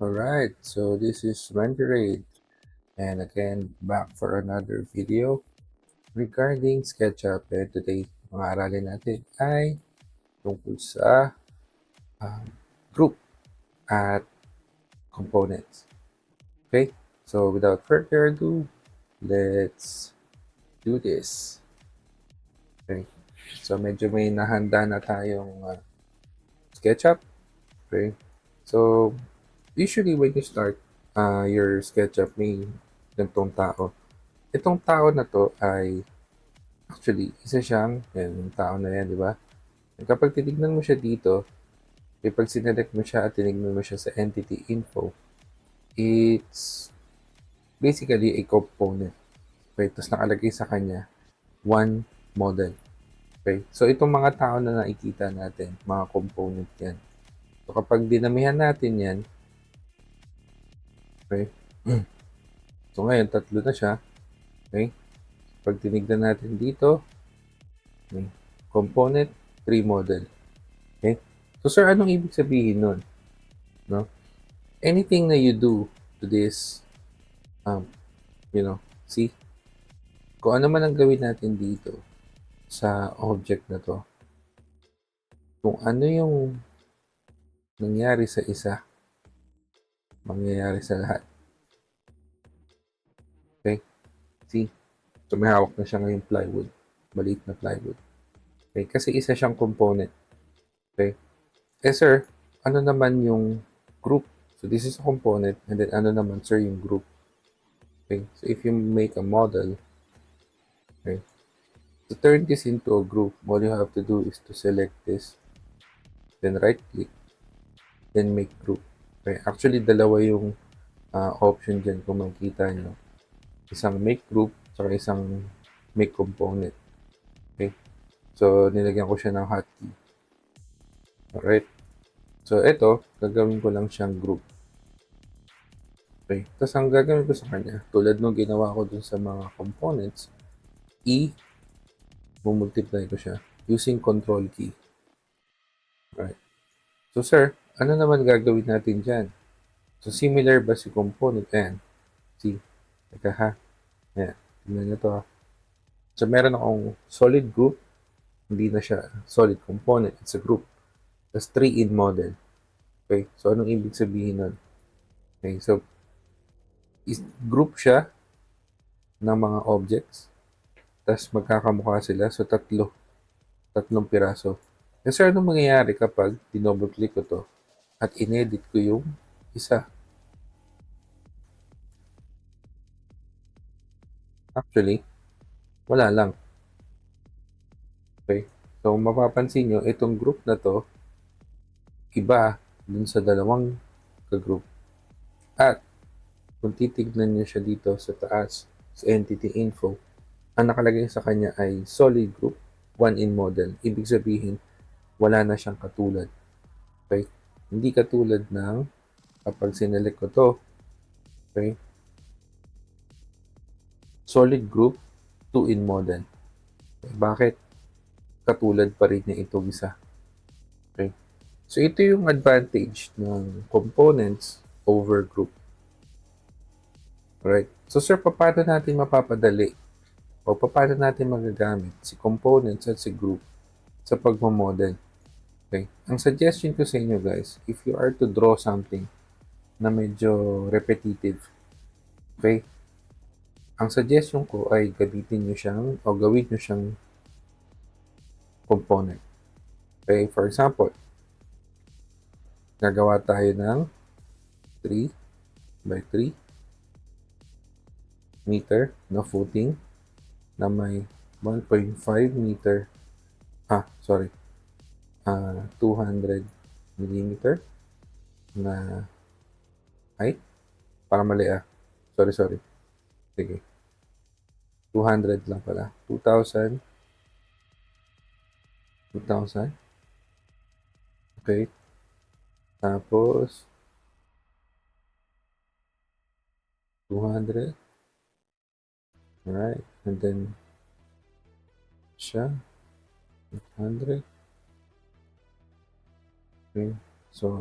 Alright, so this is Renderade, and again, back for another video regarding SketchUp. And today, mga aralin natin ay tungkol sa um, group at components. Okay, so without further ado, let's do this. Okay, so medyo may nahanda na tayong SketchUp. Okay, so usually when you start your SketchUp, may ganitong tao. Itong tao na to ay actually, isa siyang, yan, yung tao na yan, di ba? Kapag tinignan mo siya dito, pag sinelect mo siya at tinignan mo siya sa entity info, it's basically a component. Okay, tapos nakalagay sa kanya, one model. Okay, so itong mga tao na nakikita natin, mga component yan. So kapag dinamihan natin yan, okay, so ngayon, tatlo na siya. Okay, pag tinignan natin dito, okay, component, three model. Okay, so sir, anong ibig sabihin nun? No? Anything na you do to this, um, see, kung ano man ang gawin natin dito sa object na to, kung ano yung nangyari sa isa, mangyayari sa lahat. Okay? See? So may hawak na siya ngayong plywood. Maliit na plywood. Okay? Kasi isa siyang component. Okay? Eh sir, ano naman yung group? So this is a component, and then ano naman sir yung group? Okay? So if you make a model, okay, to turn this into a group, all you have to do is to select this, then right click, then make group. Okay, actually dalawa yung option dyan kung makikita nyo. Isang make group, saka isang make component. Okay, so nilagyan ko siya ng hotkey. Alright, so ito, gagawin ko lang siyang group. Okay, tapos ang gagawin ko sa kanya, tulad nung ginawa ko dun sa mga components, multiply ko siya using control key. Alright, so sir, ano naman gagawin natin dyan? So similar ba si component? Ayan, see, teka ha, ayan, tignan nyo to ha. So meron akong solid group, hindi na siya solid component, it's a group. Tapos 3 in model. Okay, so anong ibig sabihin nun? Okay, so group siya ng mga objects, tapos magkakamukha sila, so tatlong piraso. Kasi anong mangyayari kapag dinouble click ko to at inedit ko yung isa? Actually, wala lang. Okay, so mapapansin nyo, itong group na to, iba dun sa dalawang ka-group. At kung titignan nyo siya dito sa taas, sa entity info, ang nakalagay sa kanya ay solid group, one in model. Ibig sabihin, wala na siyang katulad. Okay? Hindi katulad ng kapag sinelect ko to, okay? Solid group, two in model. Okay? Bakit? Katulad pa rin niya itong isa. Okay? So, ito yung advantage ng components over group. Alright? So, sir, paano natin mapapadali o paano natin magagamit si components at si group sa pagmamodel? Okay? Ang suggestion ko sa inyo guys, if you are to draw something na medyo repetitive, okay? Ang suggestion ko ay gamitin nyo siyang o gawin nyo siyang component. Okay? For example, gagawa tayo ng 3 by 3 meter na footing na may 1.5 meter 200 millimeter na height. Para mali Sorry. Sige. 200 lang pala. 2,000. Okay. Tapos, 200. Alright. And then, siya. 800. Okay. So,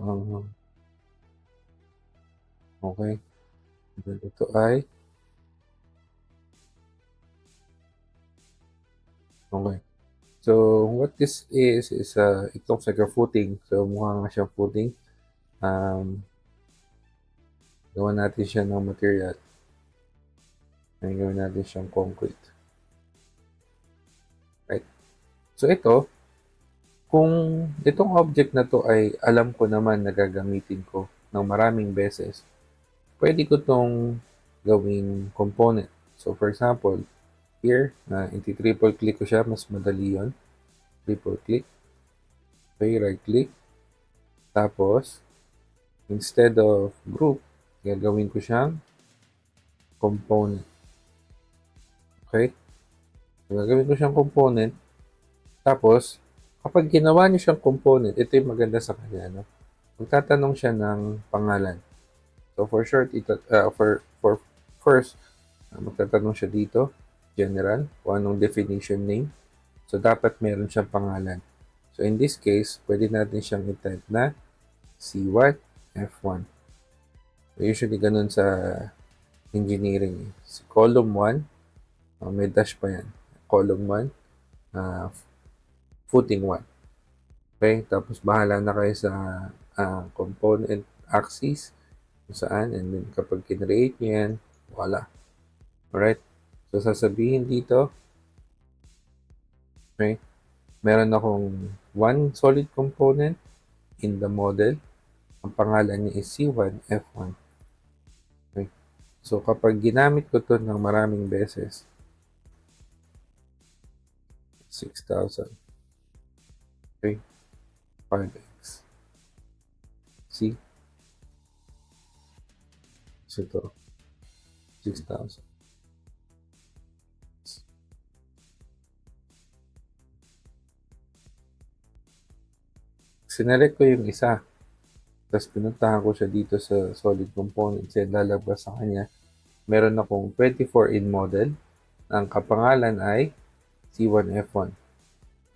Okay. Then ito ay okay. So, what this is it looks like a footing. So, mukha nga siyang footing. Um, Gawa natin siya ng material. Ay, gawin natin siyang concrete. Right? So, ito, kung itong object na to ay alam ko naman na gagamitin ko ng maraming beses, pwede ko tong gawing component. So, for example, here, triple click ko siya, mas madali yon. Triple click. Okay, right click. Tapos, instead of group, gagawin ko siyang component. Okay? So, gagawin ko siyang component. Tapos, kapag ginawa niyo siyang component, ito yung maganda sa kanya, no? Magtatanong siya ng pangalan. So, for short, for first, magtatanong siya dito, general, kung anong definition name. So, dapat meron siyang pangalan. So, in this case, pwede natin siyang i-type na C1, F1. So, usually, ganun sa engineering. Si column 1, may dash pa yan. Column 1, footing 1. Okay? Tapos, bahala na kayo sa component axis kung saan. And then, kapag kinreate nyo yan, wala. Alright? So, sasabihin dito, okay, meron akong one solid component in the model. Ang pangalan niya is C1, F1. Okay? So, kapag ginamit ko to ng maraming beses, 6,000. Okay? 5x. See? So, ito, 6,000. Sinelect ko yung isa. Tapos pinuntahan ko siya dito sa solid components. Yan, lalabas sa kanya. Meron akong 24 in model. Ang kapangalan ay C1F1.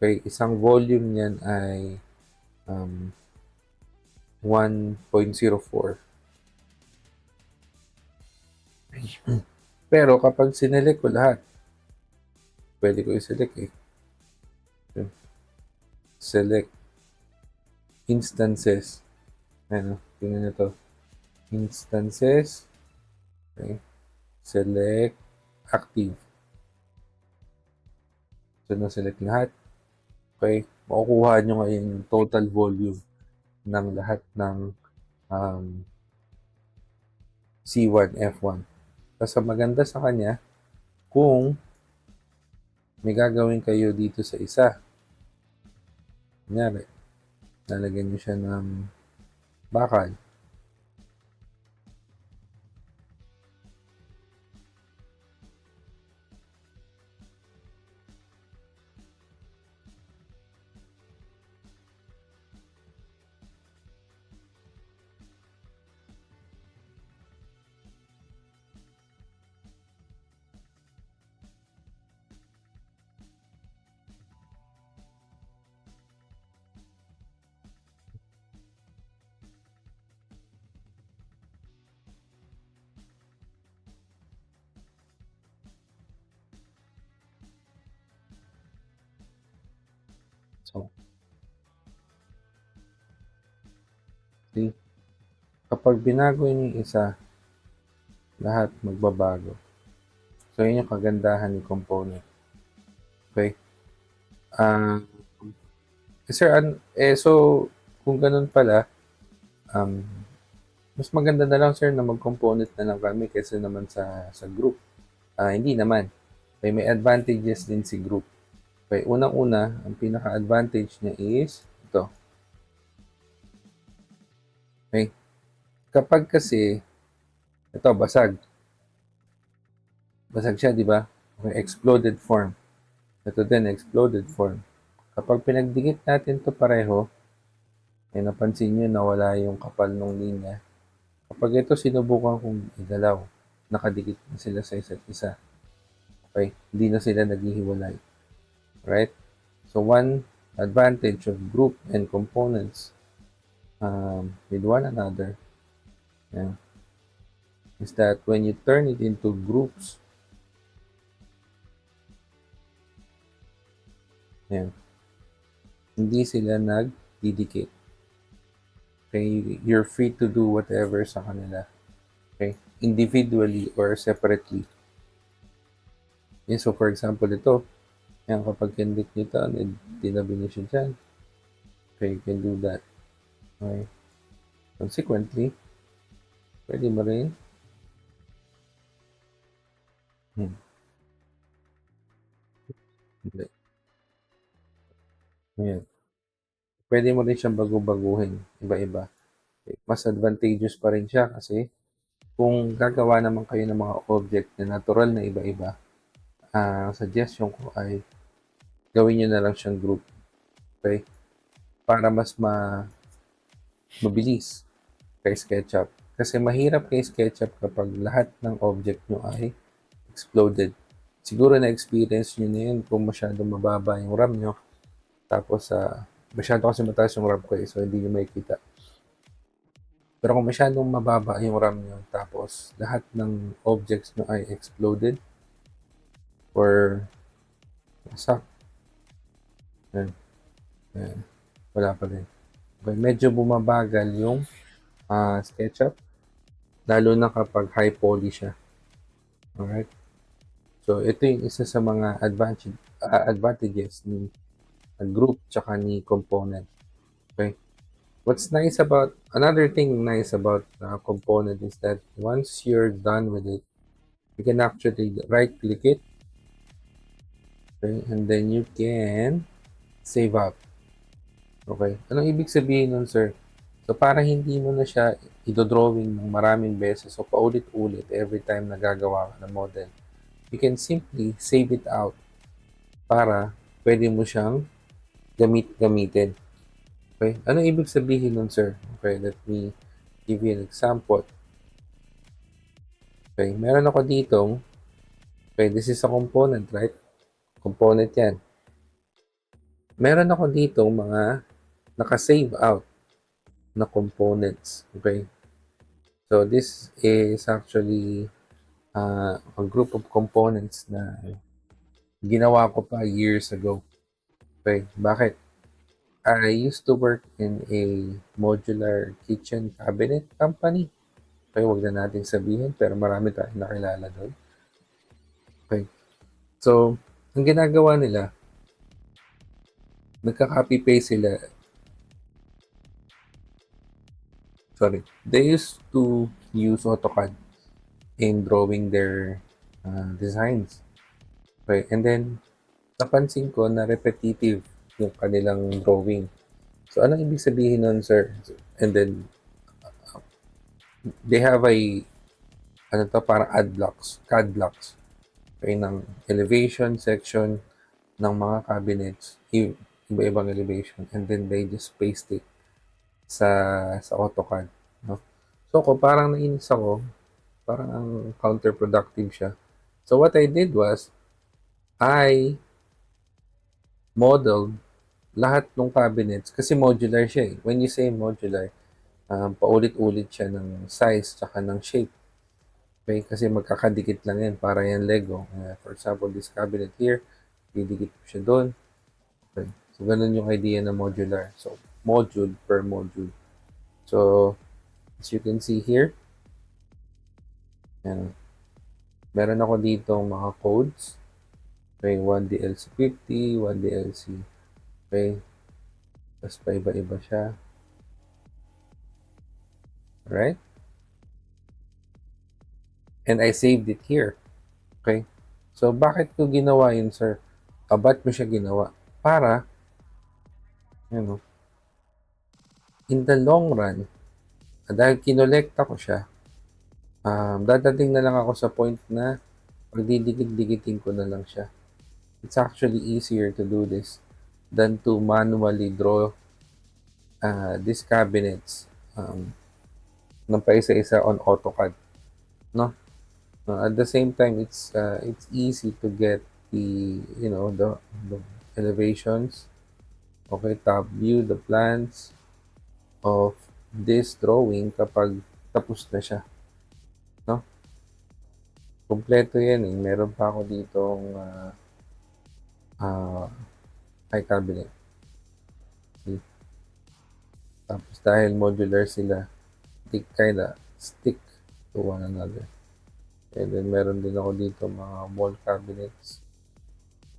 Okay, isang volume niyan ay 1.04. Pero kapag sinelect ko lahat, pwede ko i-select eh. Select instances. Ano, tingnan nyo to. Instances. Okay. Select active. So, na-select lahat. Okay. Makukuha nyo ngayon yung total volume ng lahat ng C1, F1. Tapos, ang maganda sa kanya, kung may gagawin kayo dito sa isa, kunyari, lalagyan nyo siya ng bakal. So, see? Kapag binago nyo yung isa, lahat magbabago. So, yun yung kagandahan ni component. Okay? Sir, so, kung ganun pala, mas maganda na lang, sir, na mag-component na lang kami kaysa naman sa group. Hindi naman. May advantages din si group. Okay, unang-una, ang pinaka-advantage niya is ito. Okay? Kapag kasi, ito, basag. Basag siya, di ba? Okay, exploded form. Ito din, exploded form. Kapag pinagdikit natin to pareho, ay napansin nyo na wala yung kapal ng linya. Kapag ito sinubukan kong igalaw, nakadikit na sila sa isa't isa. Okay? Hindi na sila naghihiwalay. Right? So, one advantage of group and components with one another. Yan. is that when you turn it into groups, yan, hindi sila nagdidikit. Okay? You're free to do whatever sa kanila. Okay? Individually or separately. Yan, so for example, ito, yan, kapag kinlik nyo ito, tinabi nyo siya dyan. Okay, you can do that. Okay. Consequently, pwede mo rin hindi. Ayan. Pwede mo rin siyang bago-baguhin, iba-iba. Okay. Mas advantageous pa rin siya kasi kung gagawa naman kayo ng mga object na natural na iba-iba, suggestion ko ay gawin nyo na lang siyang group. Okay? Para mas mabilis kay SketchUp. Kasi mahirap kay SketchUp kapag lahat ng object nyo ay exploded. Siguro na-experience nyo na yun kung masyadong mababa yung RAM nyo. Tapos, masyado kasi mataas yung RAM ko so hindi nyo makikita. Pero kung masyadong mababa yung RAM nyo, tapos lahat ng objects nyo ay exploded or wasak, wala pa rin. Okay, medyo bumabagal yung SketchUp, lalo na kapag high poly siya. Alright? So, ito yung isa sa mga advantages ni group tsaka ni component. Okay? What's nice about, another thing nice about component is that once you're done with it, you can actually right-click it, okay, and then you can save up. Okay? Anong ibig sabihin nun, sir? So, para hindi mo na siya idodrawing ng maraming beses o paulit-ulit every time na gagawa ka ng model, you can simply save it out para pwede mo siyang gamitin. Okay? Anong ibig sabihin nun, sir? Okay, let me give you an example. Okay, meron ako ditong, okay, this is a component, right? Component yan. Meron ako ditong mga naka-save out na components. Okay? So, this is actually a group of components na ginawa ko pa years ago. Okay? Bakit? I used to work in a modular kitchen cabinet company. Okay, wag na natin sabihin, pero marami tayong nakilala doon. Okay. So, ang ginagawa nila, nagka-copy-paste sila. Sorry. They used to use AutoCAD in drawing their designs. Okay. And then, napansin ko na repetitive yung kanilang drawing. So, anong ibig sabihin nun, sir? And then, they have parang CAD blocks. Okay, ng elevation section ng mga cabinets, iba-ibang elevation, and then they just paste it sa AutoCAD. No? So, parang nainis ako, parang ang counterproductive siya. So, what I did was, I modeled lahat ng cabinets kasi modular siya eh. When you say modular, paulit-ulit siya ng size tsaka ng shape. Okay? Kasi magkakadikit lang yan para yan Lego. For example, this cabinet here, didikit ko siya doon. Okay? So, ganun yung idea ng modular. So, module per module. So, as you can see here, yan. Meron ako dito mga codes. Okay, 1DLC50, 1DLC. Okay. Tapos pa iba-iba siya. Alright? And I saved it here. Okay? So, bakit ko ginawa yun, sir? Ba't mo siya ginawa? Para, in the long run, dahil kinolekta ko siya, dadating na lang ako sa point na pagdidikit-dikitin ko na lang siya. It's actually easier to do this than to manually draw these cabinets ng paisa-isa on AutoCAD. No? At the same time, it's easy to get the the elevations. Okay, top view, the plans of this drawing kapag tapos na siya. No? Kompleto yan eh. Meron pa ako ditong high cabinet. See? Tapos dahil modular sila, they kinda stick to one another. And then meron din ako dito mga wall cabinets.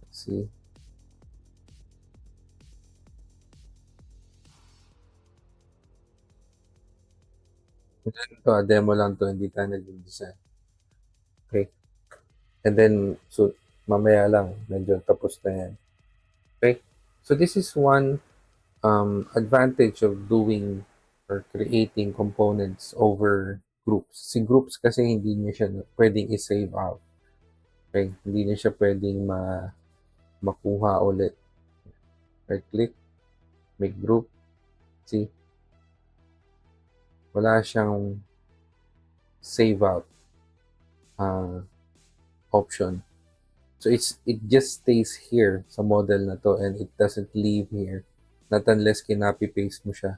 See? And then ito, demo lang to, hindi tayo nag-design. Okay? And then, so, mamaya lang, medyo tapos na yan. Okay? So this is one advantage of doing or creating components over groups. Si groups kasi hindi niya siya pwedeng i-save out. Okay? Hindi niya siya pwedeng makuha ulit. Right click, make group. See? Wala siyang save out option. So it just stays here sa model na to and it doesn't leave here. Not unless kinopy-paste mo siya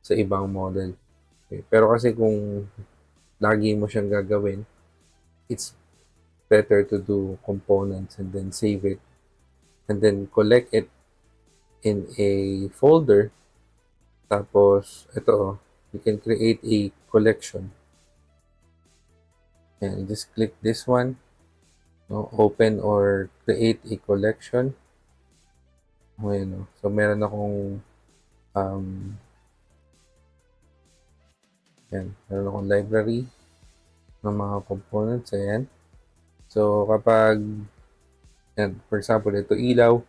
sa ibang model. Okay. Pero kasi kung lagi mo siyang gagawin, it's better to do components and then save it and then collect it in a folder. Tapos, ito, you can create a collection. And just click this one, no? Open or create a collection. Okay, no? So, meron akong meron akong library ng mga components. Ayan. So, kapag, yan, for example, ito ilaw.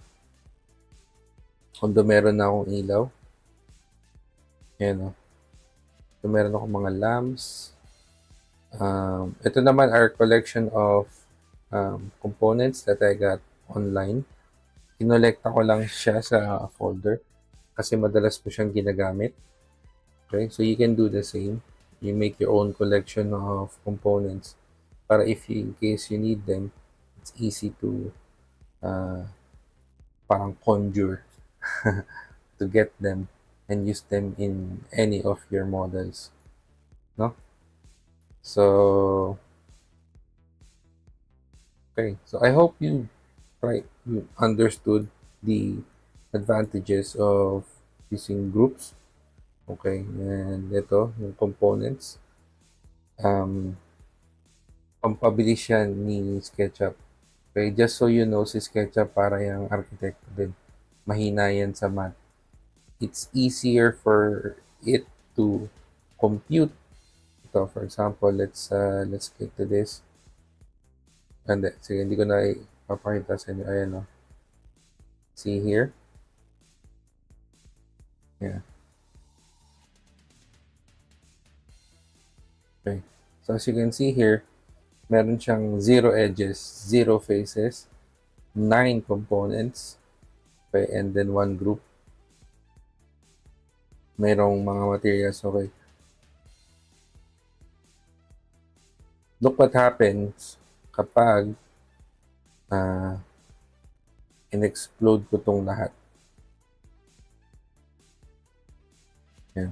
Kung meron na akong ilaw. Ayan, no? So, meron akong mga lamps. Ito naman are collection of components that I got online. Kinolekta ko lang siya sa folder kasi madalas ko siyang ginagamit. Okay, so you can do the same. You make your own collection of components para if you, in case you need them, it's easy to parang conjure to get them and use them in any of your models. No? So, okay. So I hope you understood the advantages of using groups. Okay, and ito, yung components. Pampabilis yan ni SketchUp. Okay, just so you know, si SketchUp para yung architect din. Mahina yan sa math. It's easier for it to compute. Ito, for example, let's click to this. And sige, hindi ko na ipapakita sa inyo. Ayan, no? See here? Yeah. Okay. So as you can see here, meron siyang 0 edges, 0 faces, 9 components, okay, and then 1 group. Merong mga materials, okay. Look what happens kapag in-explode ko tong lahat. Yan.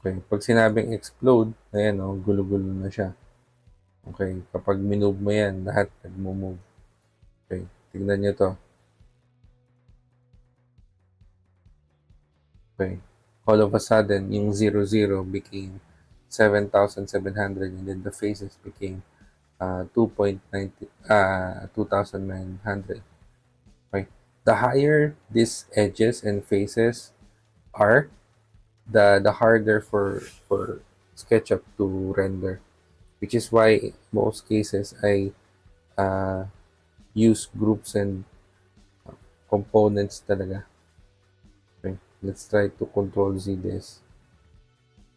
Okay, pag sinabing explode, ayan o, gulo-gulo na siya. Okay, kapag minove mo yan, lahat nagmo-move. Okay, tignan nyo to. Okay, all of a sudden, yung 0, 0 became 7,700 and then the faces became 2,900. Okay, the higher these edges and faces are, the harder for SketchUp to render, which is why most cases I use groups and components talaga. Okay, let's try to control Z this.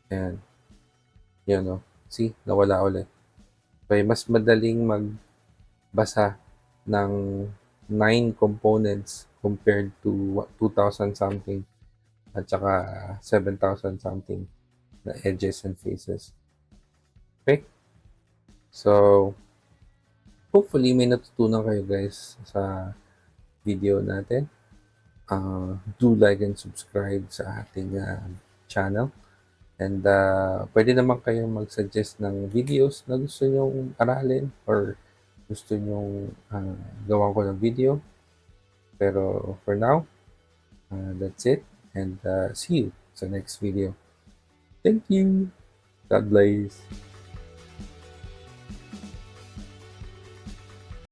And yun, no? See, nawala ulit. Okay, mas madaling magbasa ng 9 components compared to 2,000 something at saka 7,000 something na edges and faces. Okay? So, hopefully may natutunan kayo guys sa video natin. Do like and subscribe sa ating channel. And pwede naman kayong mag-suggest ng videos na gusto nyong aralin or gusto nyong gawan ko ng video. Pero for now, that's it. And see you sa next video. Thank you. God bless.